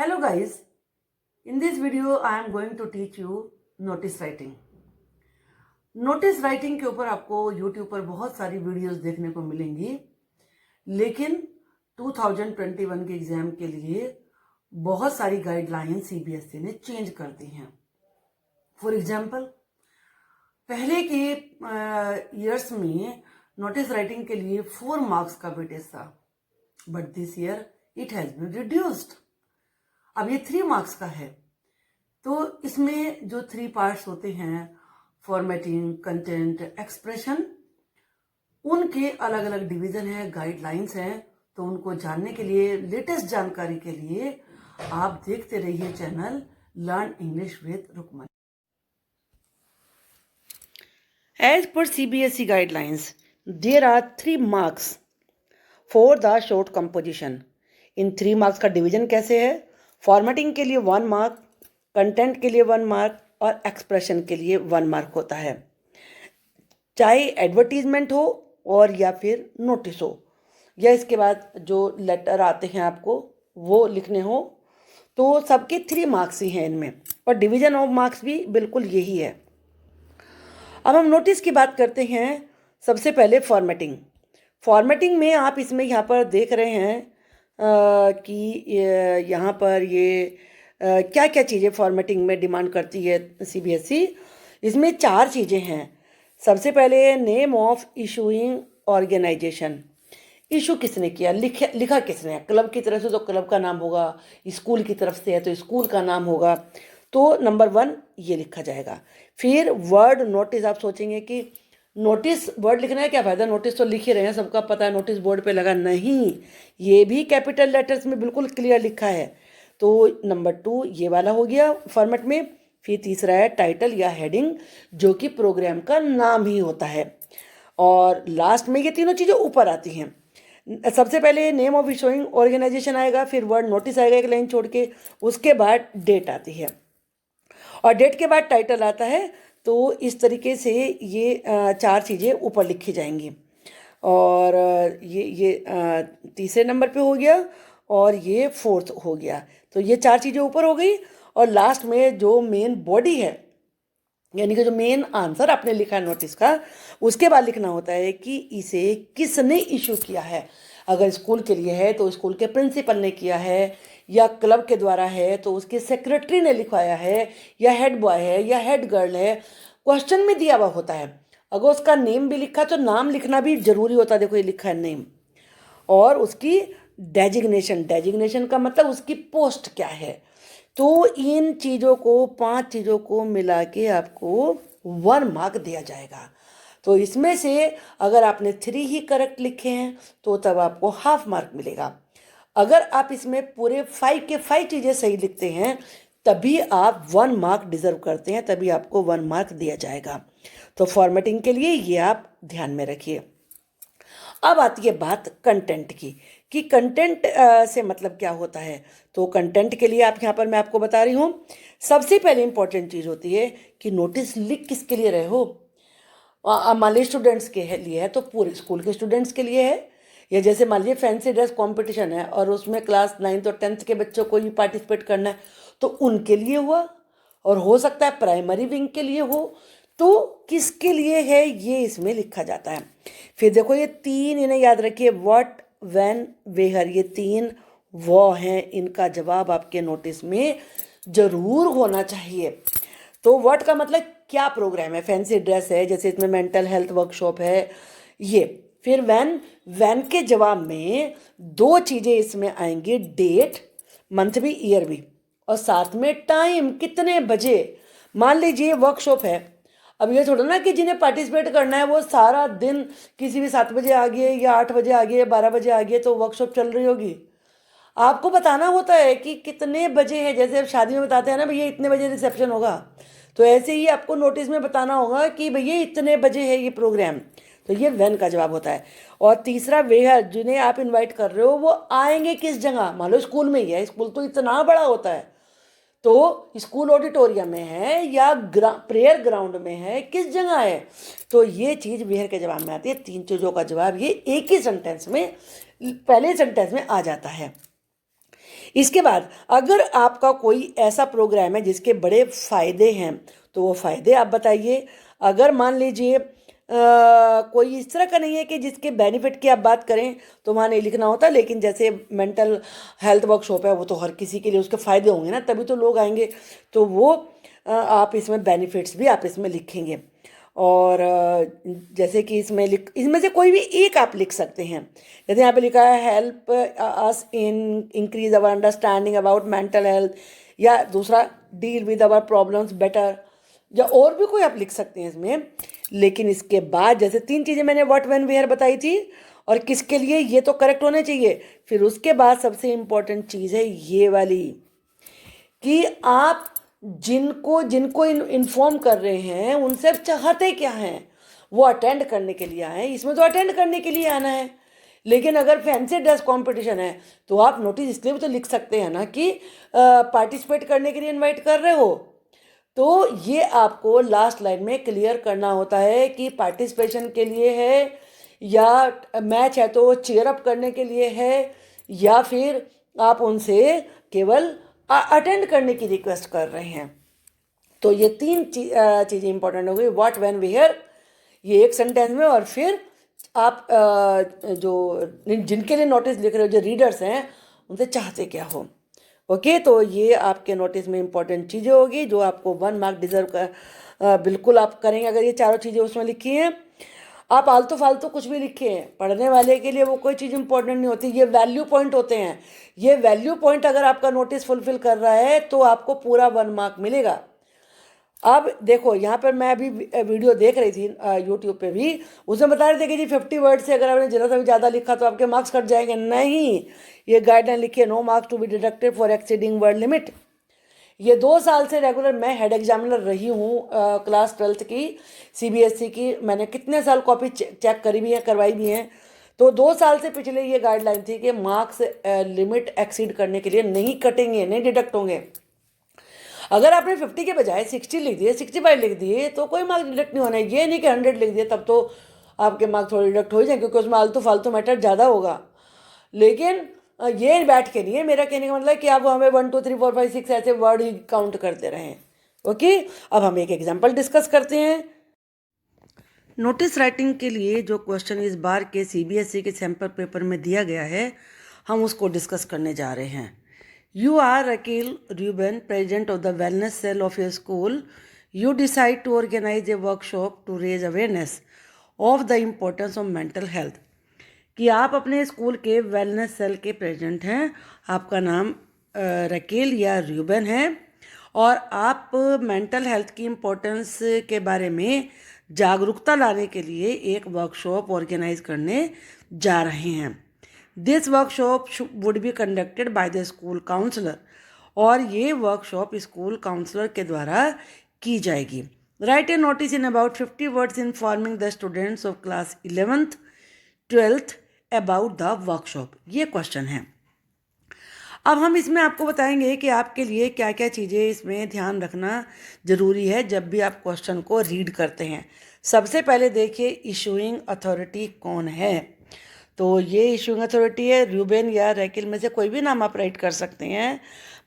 Hello guys, in this video I am going to teach you notice writing. Notice writing के ऊपर आपको YouTube पर बहुत सारी वीडियोस देखने को मिलेंगी, लेकिन 2021 के एग्जाम के लिए बहुत सारी गाइडलाइन सीबीएसई ने चेंज कर दी हैं। फॉर एग्जाम्पल, पहले के ईयर्स में नोटिस राइटिंग के लिए 4 मार्क्स का वेटेज था, but this year it has been reduced. अब ये 3 मार्क्स का है। तो इसमें जो 3 पार्ट्स होते हैं, फॉर्मेटिंग, कंटेंट, एक्सप्रेशन, उनके अलग अलग डिवीजन है, गाइडलाइंस हैं। तो उनको जानने के लिए, लेटेस्ट जानकारी के लिए आप देखते रहिए channel learn English with Rukman. As per CBSE guidelines, there are 3 marks for the short composition. In 3 marks का डिवीजन कैसे है? फॉर्मेटिंग के लिए 1 मार्क, कंटेंट के लिए 1 मार्क और एक्सप्रेशन के लिए 1 मार्क होता है। चाहे एडवर्टीजमेंट हो और या फिर नोटिस हो, या इसके बाद जो लेटर आते हैं आपको वो लिखने हो, तो सबके 3 मार्क्स ही हैं इनमें, और डिवीजन ऑफ मार्क्स भी बिल्कुल यही है। अब हम नोटिस की बात करते हैं। सबसे पहले फॉर्मेटिंग में आप इसमें यहाँ पर देख रहे हैं कि यहाँ पर ये क्या क्या चीज़ें फॉर्मेटिंग में डिमांड करती है सीबीएसई। इसमें 4 चीज़ें हैं। सबसे पहले name of issuing organisation. Issue किसने किया, लिखा किसने है। क्लब की तरफ से तो क्लब का नाम होगा, स्कूल की तरफ से है तो स्कूल का नाम होगा। तो नंबर 1 ये लिखा जाएगा। फिर वर्ड नोटिस। आप सोचेंगे कि नोटिस वर्ड लिखना है, क्या फ़ायदा, नोटिस तो लिख ही रहे हैं, सबका पता है नोटिस बोर्ड पे लगा। नहीं, ये भी कैपिटल लेटर्स में बिल्कुल क्लियर लिखा है। तो नंबर 2 ये वाला हो गया फॉर्मेट में। फिर तीसरा है टाइटल या हेडिंग, जो कि प्रोग्राम का नाम ही होता है। और लास्ट में ये तीनों चीज़ें ऊपर आती हैं। सबसे पहले नेम ऑफ इशूइंग ऑर्गेनाइजेशन आएगा, फिर वर्ड नोटिस आएगा एक लाइन छोड़ के, उसके बाद डेट आती है, और डेट के बाद टाइटल आता है। तो इस तरीके से ये 4 चीज़ें ऊपर लिखी जाएंगी। और ये तीसरे नंबर पे हो गया, और ये 4th हो गया। तो ये 4 चीज़ें ऊपर हो गई, और लास्ट में जो मेन बॉडी है, यानी कि जो मेन आंसर आपने लिखा है नोटिस का, उसके बाद लिखना होता है कि इसे किसने इशू किया है। अगर स्कूल के लिए है तो स्कूल के प्रिंसिपल ने किया है, या क्लब के द्वारा है तो उसके सेक्रेटरी ने लिखवाया है, या हेड बॉय है, या हेड गर्ल है। क्वेश्चन में दिया हुआ होता है। अगर उसका नेम भी लिखा तो नाम लिखना भी जरूरी होता है। देखो ये लिखा है नेम, और उसकी डेजिग्नेशन का मतलब उसकी पोस्ट क्या है। तो इन चीज़ों को, 5 चीज़ों को मिला के आपको 1 मार्क दिया जाएगा। तो इसमें से अगर आपने 3 ही करेक्ट लिखे हैं तो तब आपको हाफ मार्क मिलेगा। अगर आप इसमें पूरे 5 के 5 चीज़ें सही लिखते हैं तभी आप 1 मार्क डिजर्व करते हैं, तभी आपको 1 मार्क दिया जाएगा। तो फॉर्मेटिंग के लिए ये आप ध्यान में रखिए। अब आती है बात कंटेंट की, कि कंटेंट से मतलब क्या होता है। तो कंटेंट के लिए आप यहाँ पर मैं आपको बता रही हूँ, सबसे पहले इंपॉर्टेंट चीज़ होती है कि नोटिस लिख किसके लिए रहे हो। मान लीजिए स्टूडेंट्स के लिए है तो पूरे स्कूल के स्टूडेंट्स के लिए है, या जैसे मान लीजिए फैंसी ड्रेस कंपटीशन है और उसमें क्लास 9th और 10th के बच्चों को ही पार्टिसिपेट करना है तो उनके लिए हुआ, और हो सकता है प्राइमरी विंग के लिए हो। तो किसके लिए है ये इसमें लिखा जाता है। फिर देखो ये 3 इन्हें याद रखिए, व्हाट, व्हेन, वेयर, ये 3 वो हैं, इनका जवाब आपके नोटिस में जरूर होना चाहिए। तो व्हाट का मतलब क्या प्रोग्राम है, फैंसी ड्रेस है, जैसे इसमें मेंटल हेल्थ वर्कशॉप है ये। फिर व्हेन के जवाब में 2 चीज़ें इसमें आएंगी, डेट, मंथ भी, ईयर भी, और साथ में टाइम, कितने बजे। मान लीजिए वर्कशॉप है, अब ये थोड़ा ना कि जिन्हें पार्टिसिपेट करना है वो सारा दिन किसी भी 7 बजे आ गए, या 8 बजे आ गए, 12 बजे आ गए तो वर्कशॉप चल रही होगी। आपको बताना होता है कि कितने बजे है। जैसे अब शादी में बताते हैं ना, भैया इतने बजे रिसेप्शन होगा, तो ऐसे ही आपको नोटिस में बताना होगा कि भैया इतने बजे है ये प्रोग्राम। तो ये व्हेन का जवाब होता है। और तीसरा वेयर, जिन्हें आप इनवाइट कर रहे हो वो आएंगे किस जगह। मान लो स्कूल में ही है, स्कूल तो इतना बड़ा होता है, तो स्कूल ऑडिटोरियम में है या प्रेयर ग्राउंड में है, किस जगह है। तो ये चीज़ वेयर के जवाब में आती है। 3 चीज़ों का जवाब ये एक ही सेंटेंस में, पहले सेंटेंस में आ जाता है। इसके बाद अगर आपका कोई ऐसा प्रोग्राम है जिसके बड़े फ़ायदे हैं तो वो फ़ायदे आप बताइए। अगर मान लीजिए कोई इस तरह का नहीं है कि जिसके बेनिफिट की आप बात करें तो वहाँ नहीं लिखना होता, लेकिन जैसे मेंटल हेल्थ वर्कशॉप है वो तो हर किसी के लिए उसके फ़ायदे होंगे ना, तभी तो लोग आएंगे। तो वो आप इसमें बेनिफिट्स भी आप इसमें लिखेंगे। और जैसे कि इसमें से कोई भी एक आप लिख सकते हैं। जैसे यहाँ पे लिखा है help us in increase our understanding about mental health, या दूसरा deal with our problems better, या और भी कोई आप लिख सकते हैं इसमें। लेकिन इसके बाद जैसे 3 चीज़ें मैंने व्हाट व्हेन वेयर बताई थी और किसके लिए, ये तो करेक्ट होने चाहिए। फिर उसके बाद सबसे इम्पोर्टेंट चीज़ है ये वाली, कि आप जिनको जिनको इन्फॉर्म कर रहे हैं उनसे आप चाहते क्या हैं। वो अटेंड करने के लिए आए, इसमें तो अटेंड करने के लिए आना है। लेकिन अगर फैंसी ड्रेस कंपटीशन है तो आप नोटिस इसलिए भी तो लिख सकते हैं ना कि पार्टिसिपेट करने के लिए इनवाइट कर रहे हो। तो ये आपको लास्ट लाइन में क्लियर करना होता है कि पार्टिसिपेशन के लिए है, या मैच है तो चीयर अप करने के लिए है, या फिर आप उनसे केवल अटेंड करने की रिक्वेस्ट कर रहे हैं। तो ये 3 चीज़ें इंपॉर्टेंट हो गई, व्हाट व्हेन वेयर, ये एक सेंटेंस में। और फिर आप जो जिनके लिए नोटिस लिख रहे हो, जो रीडर्स हैं, उनसे चाहते क्या हो। ओके, तो ये आपके नोटिस में इंपॉर्टेंट चीज़ें होगी जो आपको 1 मार्क डिजर्व कर बिल्कुल आप करेंगे अगर ये चारों चीज़ें उसमें लिखी हैं। आप आलतू फालतू कुछ भी लिखे हैं, पढ़ने वाले के लिए वो कोई चीज़ इंपॉर्टेंट नहीं होती। ये वैल्यू पॉइंट होते हैं। ये वैल्यू पॉइंट अगर आपका नोटिस फुलफिल कर रहा है तो आपको पूरा 1 मार्क मिलेगा। अब देखो यहाँ पर मैं अभी वीडियो देख रही थी यूट्यूब पे भी, उसमें बता रहे थे कि जी 50 वर्ड से अगर आपने जरा सा भी ज़्यादा लिखा तो आपके मार्क्स कट जाएंगे। नहीं, ये गाइडलाइन लिखी है, no marks to be deducted for exceeding word limit. ये 2 साल से रेगुलर मैं हेड एग्जामिनर रही हूँ क्लास 12th की, सीबीएसई की। मैंने कितने साल कॉपी चेक करी भी है, करवाई भी हैं। तो 2 साल से पिछले ये गाइडलाइन थी कि मार्क्स लिमिट एक्सीड करने के लिए नहीं कटेंगे, नहीं डिडक्ट होंगे। अगर आपने 50 के बजाय 60 लिख दिए, 65 लिख दिए तो कोई मार्क्स डिडक्ट नहीं होना है। ये नहीं कि 100 लिख दिए तब तो आपके मार्क्स थोड़े डिडक्ट हो जाए, क्योंकि उसमें आलतू फालतू मैटर ज़्यादा होगा। लेकिन ये बैठ के नहीं है, मेरा कहने का मतलब कि आप हमें 1 2 3 4 5 6 ऐसे वर्ड ही काउंट करते रहें। ओके, अब हम एक एग्जाम्पल डिस्कस करते हैं। नोटिस राइटिंग के लिए जो क्वेश्चन इस बार के सीबीएसई के सैम्पल पेपर में दिया गया है, हम उसको डिस्कस करने जा रहे हैं। You are Rakil Ruben, president of the wellness cell of your school. You decide to organize a workshop to raise awareness of the importance of mental health. कि आप अपने स्कूल के वेलनेस सेल के president हैं, आपका नाम रकील या Ruben है, और आप मेंटल हेल्थ की इम्पोर्टेंस के बारे में जागरूकता लाने के लिए एक वर्कशॉप ऑर्गेनाइज करने जा रहे हैं। This workshop would be conducted by the school counsellor, और ये वर्कशॉप स्कूल काउंसलर के द्वारा की जाएगी। Write a notice in about 50 words informing the students of class 11th 12th about the workshop. ये क्वेश्चन है। अब हम इसमें आपको बताएंगे कि आपके लिए क्या क्या चीज़ें इसमें ध्यान रखना ज़रूरी है जब भी आप क्वेश्चन को रीड करते हैं। सबसे पहले देखिए इशूइंग अथॉरिटी कौन है। तो ये इशूइंग अथॉरिटी है रूबेन या रैकिल में से कोई भी नाम आप राइट कर सकते हैं।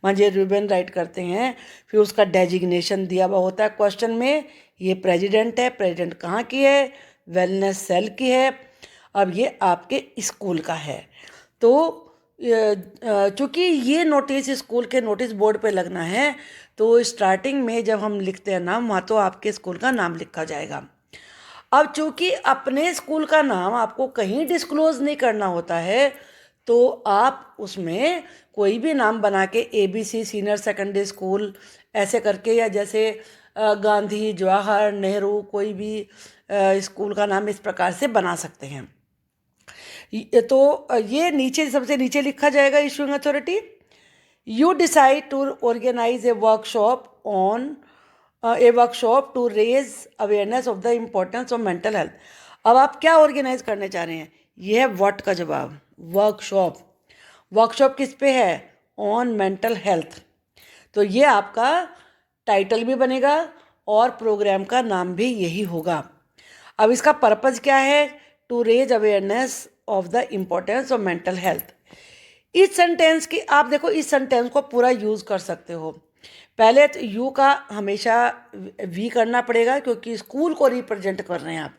मुझे रूबेन राइट करते हैं, फिर उसका डेजिग्नेशन दिया हुआ होता है क्वेश्चन में। ये प्रेसिडेंट है, प्रेसिडेंट कहाँ की है, वेलनेस सेल की है। अब ये आपके स्कूल का है। तो चूँकि ये नोटिस स्कूल के नोटिस बोर्ड पे लगना है, तो स्टार्टिंग में जब हम लिखते हैं नाम, वहाँ तो आपके स्कूल का नाम लिखा जाएगा। अब चूँकि अपने स्कूल का नाम आपको कहीं डिस्क्लोज नहीं करना होता है, तो आप उसमें कोई भी नाम बना के ABC सीनियर सेकेंडरी स्कूल ऐसे करके, या जैसे गांधी, जवाहर, नेहरू, कोई भी स्कूल का नाम इस प्रकार से बना सकते हैं। तो ये नीचे सबसे नीचे लिखा जाएगा issuing authority. You decide to organise a workshop to raise awareness of the importance of mental health. अब आप क्या ऑर्गेनाइज करने चाह रहे हैं, ये है व्हाट का जवाब, वर्कशॉप। वर्कशॉप किस पे है, ऑन मेंटल हेल्थ। तो ये आपका टाइटल भी बनेगा और प्रोग्राम का नाम भी यही होगा। अब इसका पर्पज़ क्या है, to raise awareness of the importance of mental health. इस सेंटेंस की आप देखो, इस सेंटेंस को पूरा यूज़ कर सकते हो। पहले तो यू का हमेशा वी करना पड़ेगा क्योंकि स्कूल को रिप्रेजेंट कर रहे हैं आप।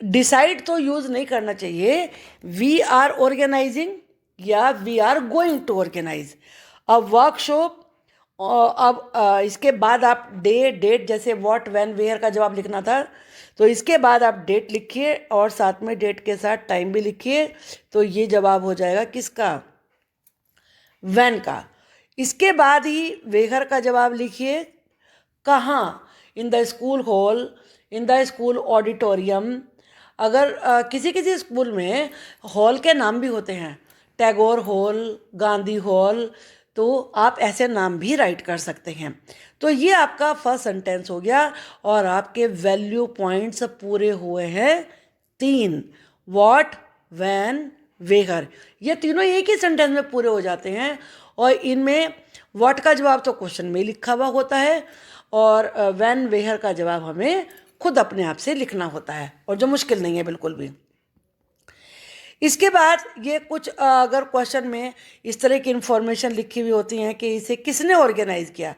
डिसाइड तो यूज़ नहीं करना चाहिए, वी आर ऑर्गेनाइजिंग या we are going to organise a workshop. अब इसके बाद आप डे डेट, जैसे व्हाट व्हेन वेयर का जवाब लिखना था, तो इसके बाद आप डेट लिखिए और साथ में डेट के साथ टाइम भी लिखिए। तो ये जवाब हो जाएगा किसका, व्हेन का। इसके बाद ही वेयर का जवाब लिखिए, कहाँ, in the school hall, in the school auditorium. अगर किसी किसी स्कूल में हॉल के नाम भी होते हैं, टैगोर हॉल, गांधी हॉल, तो आप ऐसे नाम भी राइट कर सकते हैं। तो ये आपका फर्स्ट सेंटेंस हो गया और आपके वैल्यू पॉइंट्स पूरे हुए हैं 3, व्हाट, व्हेन, वेयर। ये तीनों एक ही सेंटेंस में पूरे हो जाते हैं और इनमें व्हाट का जवाब तो क्वेश्चन में लिखा हुआ होता है और व्हेन वेयर का जवाब हमें खुद अपने आप से लिखना होता है, और जो मुश्किल नहीं है बिल्कुल भी। इसके बाद ये कुछ अगर क्वेश्चन में इस तरह की इंफॉर्मेशन लिखी हुई होती हैं कि इसे किसने ऑर्गेनाइज किया,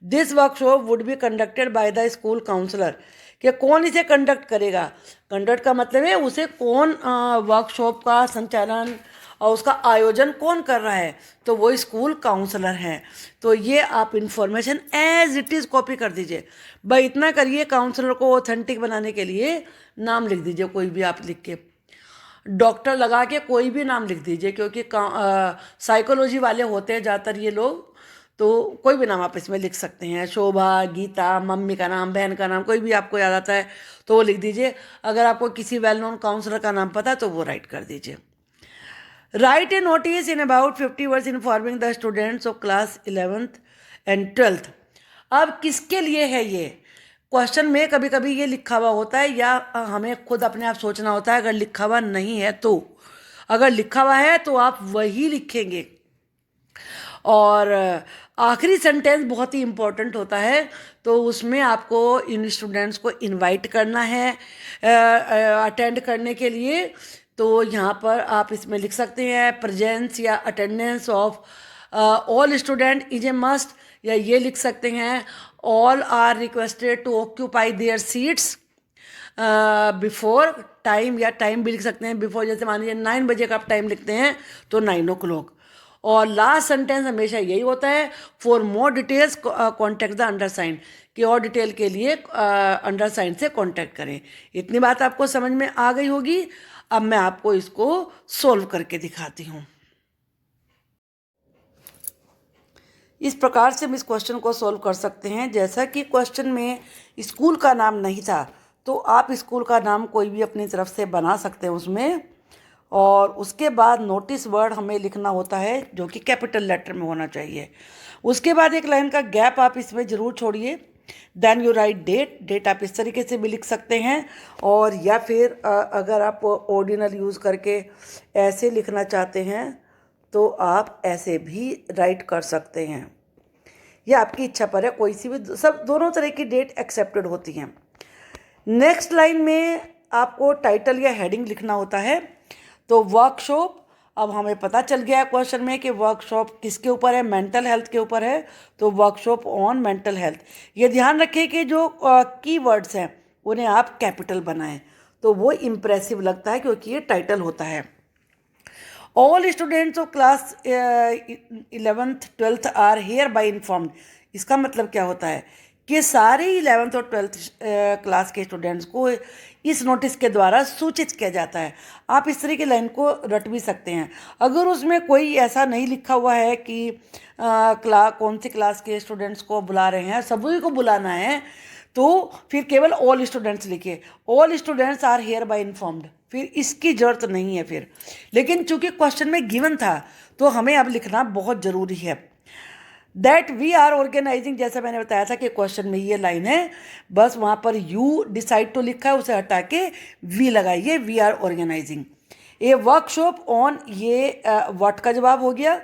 this workshop would be conducted by the school counsellor, कि कौन इसे कंडक्ट करेगा। कंडक्ट का मतलब है उसे कौन वर्कशॉप का संचालन और उसका आयोजन कौन कर रहा है, तो वो स्कूल काउंसलर हैं। तो ये आप information as it is copy कर दीजिए। भाई इतना करिए, काउंसलर को ऑथेंटिक बनाने के लिए नाम लिख दीजिए कोई भी आप लिख के, डॉक्टर लगा के कोई भी नाम लिख दीजिए, क्योंकि साइकोलॉजी वाले होते हैं ज़्यादातर ये लोग, तो कोई भी नाम आप इसमें लिख सकते हैं, शोभा, गीता, मम्मी का नाम, बहन का नाम, कोई भी आपको याद आता है तो वो लिख दीजिए। अगर आपको किसी वेल नोन काउंसलर का नाम पता है तो वो राइट कर दीजिए। Right a notice in about 50 words informing the students of class 11th and 12th। अब किसके लिए है ये, क्वेश्चन में कभी कभी ये लिखा हुआ होता है या हमें खुद अपने आप सोचना होता है। अगर लिखा हुआ नहीं है तो, अगर लिखा हुआ है तो आप वही लिखेंगे। और आखिरी सेंटेंस बहुत ही इम्पोर्टेंट होता है, तो उसमें आपको इन स्टूडेंट्स को इनवाइट करना है अटेंड करने के लिए। तो यहाँ पर आप इसमें लिख सकते हैं प्रेजेंस या attendance of all student is a must, या ये लिख सकते हैं all are requested to occupy their seats before time, या टाइम भी लिख सकते हैं बिफोर, जैसे मान लीजिए 9 बजे का आप टाइम लिखते हैं तो 9 o'clock। और लास्ट सेंटेंस हमेशा यही होता है, for more details contact the undersigned, कि और डिटेल के लिए अंडरसाइंड से कॉन्टेक्ट करें। इतनी बात आपको समझ में आ गई होगी। अब मैं आपको इसको सोल्व करके दिखाती हूँ। इस प्रकार से हम इस क्वेश्चन को सोल्व कर सकते हैं। जैसा कि क्वेश्चन में स्कूल का नाम नहीं था, तो आप स्कूल का नाम कोई भी अपनी तरफ से बना सकते हैं उसमें, और उसके बाद नोटिस वर्ड हमें लिखना होता है जो कि कैपिटल लेटर में होना चाहिए। उसके बाद एक लाइन का गैप आप इसमें ज़रूर छोड़िए। Then you write date, date आप इस तरीके से भी लिख सकते हैं, और या फिर अगर आप ऑर्डिनल यूज़ करके ऐसे लिखना चाहते हैं तो आप ऐसे भी राइट कर सकते हैं। यह आपकी इच्छा पर है, कोई सी भी, सब दोनों तरह की डेट एक्सेप्टेड होती हैं। नेक्स्ट लाइन में आपको टाइटल या हेडिंग लिखना होता है। तो वर्कशॉप, अब हमें पता चल गया है क्वेश्चन में कि वर्कशॉप किसके ऊपर है, मेंटल हेल्थ के ऊपर है, तो वर्कशॉप ऑन मेंटल हेल्थ। ये ध्यान रखिए कि जो की वर्ड्स हैं उन्हें आप कैपिटल बनाएं, तो वो इम्प्रेसिव लगता है क्योंकि ये टाइटल होता है। All students of class 11th 12th are hereby informed, इसका मतलब क्या होता है कि सारे 11th और 12th क्लास के स्टूडेंट्स को इस नोटिस के द्वारा सूचित किया जाता है। आप इस तरह की लाइन को रट भी सकते हैं। अगर उसमें कोई ऐसा नहीं लिखा हुआ है कि कौन सी क्लास के स्टूडेंट्स को बुला रहे हैं, सभी को बुलाना है, तो फिर केवल ऑल स्टूडेंट्स लिखिए, all students are hereby informed, फिर इसकी जरूरत नहीं है फिर। लेकिन चूंकि क्वेश्चन में गिवन था तो हमें अब लिखना बहुत ज़रूरी है। दैट वी आर ऑर्गेनाइजिंग, जैसा मैंने बताया था कि क्वेश्चन में ये लाइन है, बस वहाँ पर यू डिसाइड तो लिखा है, उसे हटा के वी लगाइए, we are organising a workshop on, ये व्हाट का जवाब हो गया,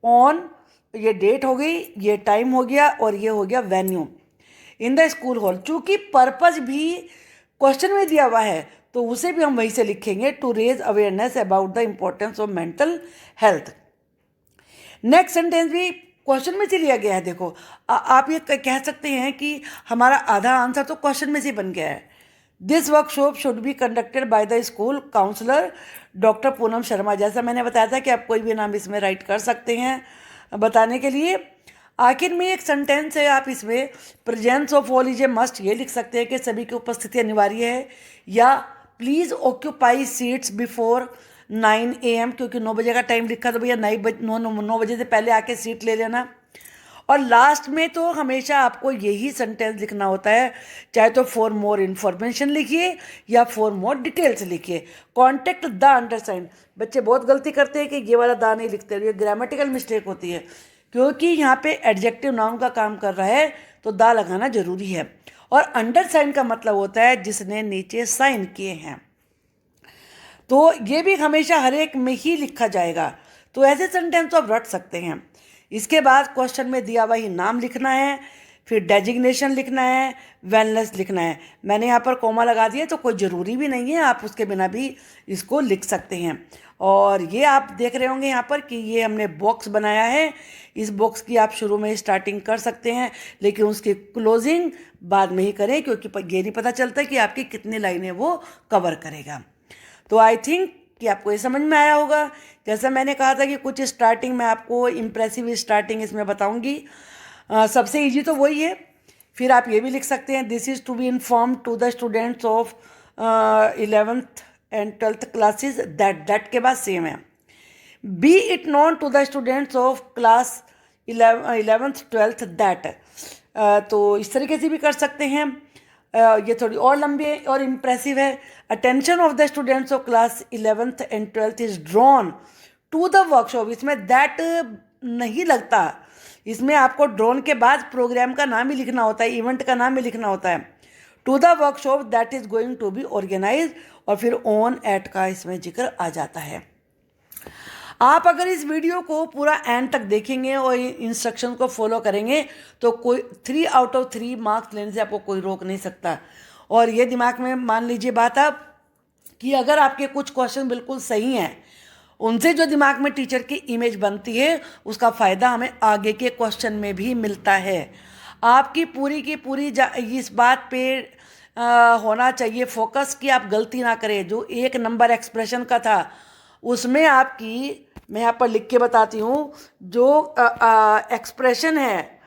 ऑन ये डेट हो गई, ये टाइम हो गया, और ये हो गया venue, in the school hall. चूँकि पर्पज भी क्वेश्चन में दिया हुआ है तो उसे भी हम वहीं से लिखेंगे, to raise awareness about the importance of mental health. Next sentence भी क्वेश्चन में से लिया गया है। देखो आप ये कह सकते हैं कि हमारा आधा आंसर तो क्वेश्चन में से बन गया है। This workshop should be conducted by the school counsellor doctor Poonam Sharma. जैसा मैंने बताया था कि आप कोई भी नाम इसमें राइट कर सकते हैं बताने के लिए। आखिर में एक सेंटेंस है, आप इसमें presence of all is a must ये लिख सकते हैं कि सभी की उपस्थिति अनिवार्य है, या please occupy seats before 9 AM, क्योंकि 9 बजे का टाइम लिखा तो भैया 9 बजे से पहले आके सीट ले लेना। और लास्ट में तो हमेशा आपको यही सेंटेंस लिखना होता है, चाहे तो फॉर मोर इन्फॉर्मेशन लिखिए या फॉर मोर डिटेल्स लिखिए। Contact the undersigned. बच्चे बहुत गलती करते हैं कि ये वाला दा नहीं लिखते, ये ग्रामेटिकल मिस्टेक होती है, क्योंकि यहाँ पे एडजेक्टिव नाउन का काम कर रहा है तो दा लगाना जरूरी है। और अंडरसाइन का मतलब होता है जिसने नीचे साइन किए हैं, तो ये भी हमेशा हर एक में ही लिखा जाएगा। तो ऐसे सेंटेंस तो आप रट सकते हैं। इसके बाद क्वेश्चन में दिया हुआ ही नाम लिखना है, फिर डेजिग्नेशन लिखना है, वेलनेस लिखना है। मैंने यहाँ पर कोमा लगा दिया तो कोई ज़रूरी भी नहीं है, आप उसके बिना भी इसको लिख सकते हैं। और ये आप देख रहे होंगे यहाँ पर कि ये हमने बॉक्स बनाया है। इस बॉक्स की आप शुरू में स्टार्टिंग कर सकते हैं, लेकिन उसकी क्लोजिंग बाद में ही करें, क्योंकि ये नहीं पता चलता कि आपकी कितनी लाइनें वो कवर करेगा। तो आई थिंक कि आपको ये समझ में आया होगा। जैसा मैंने कहा था कि कुछ स्टार्टिंग में आपको इम्प्रेसिव स्टार्टिंग इसमें बताऊंगी। सबसे इजी तो वही है। फिर आप ये भी लिख सकते हैं, this is to be inform to the students of 11th and 12th classes that के बाद सेम है। Be it known to the students of class 11th 12th that. तो इस तरीके से भी कर सकते हैं। ये थोड़ी और लंबी और इम्प्रेसिव है। Attention of the students of class 11th and 12th is drawn to the workshop. इसमें दैट नहीं लगता, इसमें आपको ड्रॉन के बाद प्रोग्राम का नाम ही लिखना होता है, इवेंट का नाम ही लिखना होता है। To the workshop that is going to be organise, और फिर ऑन एट का इसमें जिक्र आ जाता है। आप अगर इस वीडियो को पूरा एंड तक देखेंगे और इंस्ट्रक्शन को फॉलो करेंगे तो कोई 3 आउट ऑफ 3 मार्क्स लेने से आपको कोई रोक नहीं सकता। और ये दिमाग में मान लीजिए बात आप कि अगर आपके कुछ क्वेश्चन बिल्कुल सही हैं, उनसे जो दिमाग में टीचर की इमेज बनती है उसका फ़ायदा हमें आगे के क्वेश्चन में भी मिलता है। आपकी पूरी की पूरी इस बात पे होना चाहिए फोकस कि आप गलती ना करें। जो 1 नंबर एक्सप्रेशन का था उसमें आपकी, मैं यहाँ पर लिख के बताती हूँ, जो एक्सप्रेशन है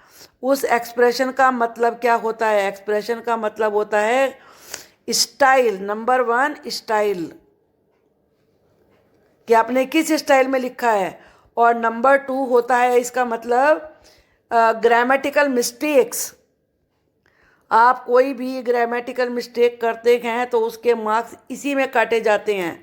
उस एक्सप्रेशन का मतलब क्या होता है। एक्सप्रेशन का मतलब होता है स्टाइल। नंबर 1 स्टाइल, कि आपने किस स्टाइल में लिखा है। और नंबर 2 होता है इसका मतलब ग्रामेटिकल मिस्टेक्स। आप कोई भी ग्रामेटिकल मिस्टेक करते हैं तो उसके मार्क्स इसी में काटे जाते हैं।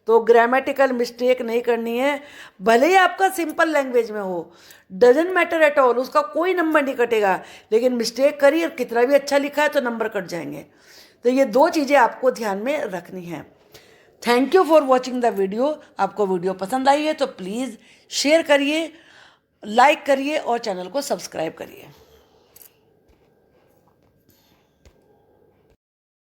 तो ग्रामेटिकल मिस्टेक नहीं करनी है, भले ही आपका सिंपल लैंग्वेज में हो, डजेंट मैटर एट ऑल, उसका कोई नंबर नहीं कटेगा। लेकिन मिस्टेक करिए, कितना भी अच्छा लिखा है तो नंबर कट जाएंगे। तो ये 2 चीज़ें आपको ध्यान में रखनी है। Thank you for watching the video. आपको वीडियो पसंद आई है तो प्लीज़ शेयर करिए, लाइक करिए और चैनल को सब्सक्राइब करिए।